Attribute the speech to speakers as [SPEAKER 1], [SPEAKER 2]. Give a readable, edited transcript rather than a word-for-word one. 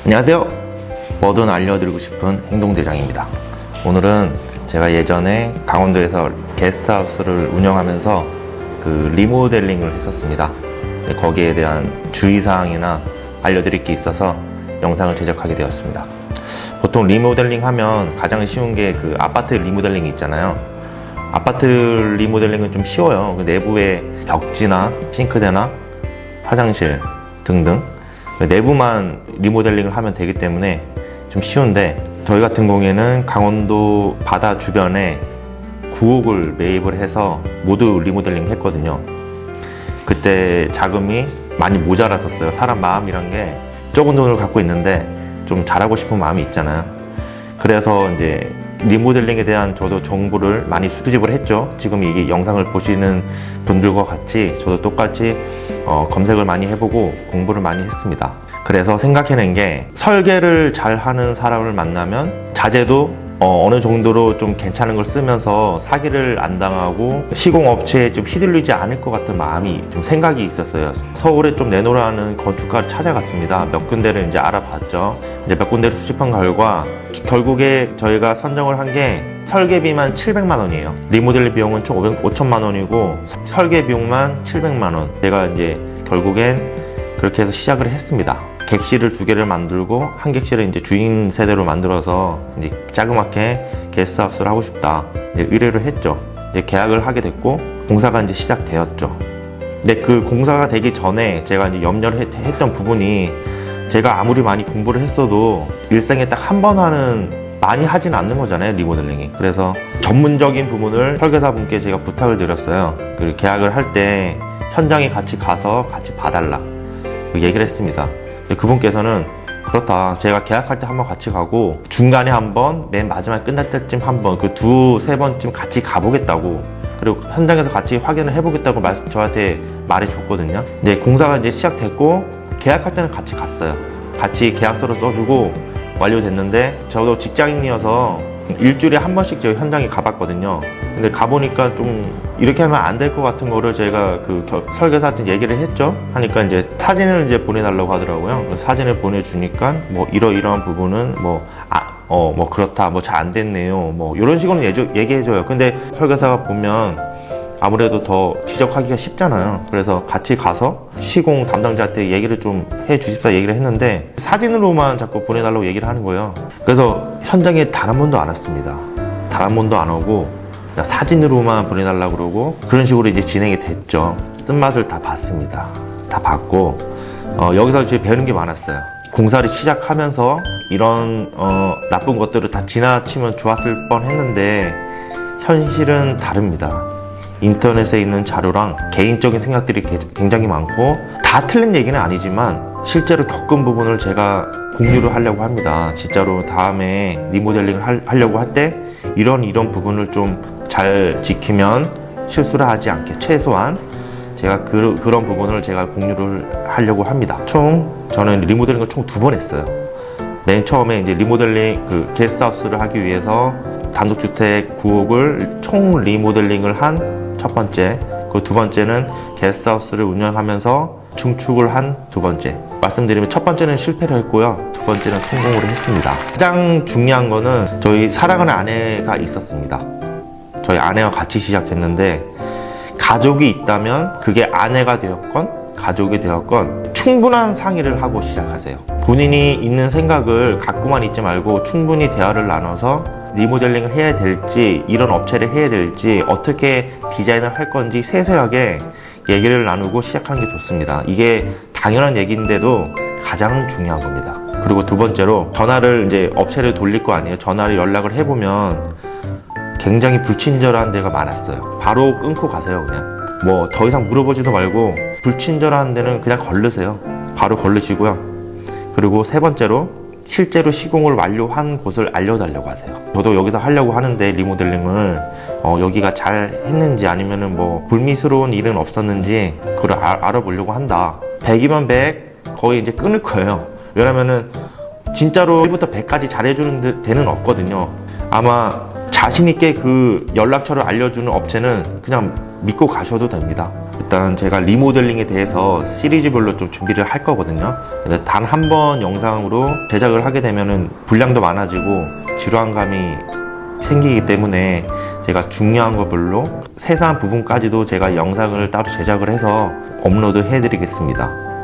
[SPEAKER 1] 안녕하세요. 뭐든 알려드리고 싶은 행동대장입니다. 오늘은 제가 예전에 강원도에서 게스트하우스를 운영하면서 그 리모델링을 했었습니다. 거기에 대한 주의사항이나 알려드릴 게 있어서 영상을 제작하게 되었습니다. 보통 리모델링 하면 가장 쉬운 게 그 아파트 리모델링이 있잖아요. 아파트 리모델링은 좀 쉬워요. 그 내부의 벽지나 싱크대나 화장실 등등 내부만 리모델링을 하면 되기 때문에 좀 쉬운데, 저희 같은 경우에는 강원도 바다 주변에 9옥을 매입을 해서 모두 리모델링 했거든요. 그때 자금이 많이 모자랐었어요. 사람 마음이란 게 적은 돈을 갖고 있는데 좀 잘하고 싶은 마음이 있잖아요. 그래서 이제 리모델링에 대한 저도 정보를 많이 수집을 했죠. 지금 이 영상을 보시는 분들과 같이 저도 똑같이 검색을 많이 해보고 공부를 많이 했습니다. 그래서 생각해낸 게, 설계를 잘 하는 사람을 만나면 자재도 어느 정도로 좀 괜찮은 걸 쓰면서 사기를 안 당하고 시공업체에 좀 휘둘리지 않을 것 같은 마음이 좀 생각이 있었어요. 서울에 좀 내놓으라는 건축가를 찾아갔습니다. 몇 군데를 이제 알아봤죠. 이제 몇 군데를 수집한 결과 결국에 저희가 선정을 한 게 설계비만 700만 원이에요. 리모델링 비용은 총 5천만 원이고 설계 비용만 700만 원. 제가 이제 결국엔 그렇게 해서 시작을 했습니다. 객실을 2개를 만들고 한 객실을 이제 주인 세대로 만들어서 이제 자그맣게 게스트하우스를 하고 싶다 이제 의뢰를 했죠. 이제 계약을 하게 됐고 공사가 이제 시작되었죠. 근데 그 공사가 되기 전에 제가 이제 염려를 했던 부분이, 제가 아무리 많이 공부를 했어도 일생에 딱 한 번 많이 하진 않는 거잖아요, 리모델링이. 그래서 전문적인 부분을 설계사분께 제가 부탁을 드렸어요. 그 계약을 할 때 현장에 같이 가서 같이 봐달라 얘기를 했습니다. 그분께서는 그렇다, 제가 계약할 때 한번 같이 가고 중간에 한번, 맨 마지막에 끝날 때쯤 한번, 그 2-3번쯤 같이 가보겠다고, 그리고 현장에서 같이 확인을 해보겠다고 저한테 말해줬거든요. 이제 공사가 이제 시작됐고 계약할 때는 같이 갔어요. 같이 계약서를 써주고 완료됐는데, 저도 직장인이어서 일주일에 한 번씩 제가 현장에 가봤거든요. 근데 가보니까 좀 이렇게 하면 안 될 것 같은 거를 제가 그 설계사한테 얘기를 했죠. 하니까 이제 사진을 이제 보내달라고 하더라고요. 사진을 보내주니까 뭐 이러이러한 부분은 뭐 그렇다, 뭐 잘 안 됐네요, 뭐 이런 식으로 얘기해줘요. 근데 설계사가 보면 아무래도 더 지적하기가 쉽잖아요. 그래서 같이 가서 시공 담당자한테 얘기를 좀 해주십사 얘기를 했는데, 사진으로만 자꾸 보내달라고 얘기를 하는 거예요. 그래서 현장에 단 한 번도 안 왔습니다. 단 한 번도 안 오고 그냥 사진으로만 보내달라고 그러고, 그런 식으로 이제 진행이 됐죠. 쓴맛을 다 봤습니다. 다 봤고 여기서 이제 배우는 게 많았어요. 공사를 시작하면서 이런 나쁜 것들을 다 지나치면 좋았을 뻔 했는데 현실은 다릅니다. 인터넷에 있는 자료랑 개인적인 생각들이 굉장히 많고, 다 틀린 얘기는 아니지만 실제로 겪은 부분을 제가 공유를 하려고 합니다. 진짜로 다음에 리모델링을 하려고 할 때 이런 부분을 좀 잘 지키면 실수를 하지 않게, 최소한 제가 그런 부분을 제가 공유를 하려고 합니다. 저는 리모델링을 총 2번 했어요. 맨 처음에 이제 리모델링 그 게스트하우스를 하기 위해서 단독주택 9옥을 총 리모델링을 한 첫 번째, 그 2번째는 게스트하우스를 운영하면서 중축을 한 2번째. 말씀드리면 첫 번째는 실패를 했고요, 2번째는 성공을 했습니다. 가장 중요한 거는 저희 사랑하는 아내가 있었습니다. 저희 아내와 같이 시작했는데, 가족이 있다면 그게 아내가 되었건 가족이 되었건 충분한 상의를 하고 시작하세요. 본인이 있는 생각을 갖고만 있지 말고 충분히 대화를 나눠서 리모델링을 해야 될지, 이런 업체를 해야 될지, 어떻게 디자인을 할 건지 세세하게 얘기를 나누고 시작하는 게 좋습니다. 이게 당연한 얘기인데도 가장 중요한 겁니다. 그리고 2번째로 전화를 이제 업체를 돌릴 거 아니에요. 전화를 연락을 해보면 굉장히 불친절한 데가 많았어요. 바로 끊고 가세요. 그냥 뭐 더 이상 물어보지도 말고 불친절한 데는 그냥 걸르세요. 바로 걸르시고요. 그리고 3번째로 실제로 시공을 완료한 곳을 알려달라고 하세요. 저도 여기서 하려고 하는데 리모델링을 여기가 잘 했는지, 아니면은 뭐 불미스러운 일은 없었는지 그걸 알아보려고 한다. 100이면 100 거의 이제 끊을 거예요. 왜냐면은 진짜로 1부터 100까지 잘해주는 데는 없거든요. 아마 자신있게 그 연락처를 알려주는 업체는 그냥 믿고 가셔도 됩니다. 일단 제가 리모델링에 대해서 시리즈별로 좀 준비를 할 거거든요. 근데 단 한 번 영상으로 제작을 하게 되면은 분량도 많아지고 지루한감이 생기기 때문에 제가 중요한 것별로 세세한 부분까지도 제가 영상을 따로 제작을 해서 업로드 해 드리겠습니다.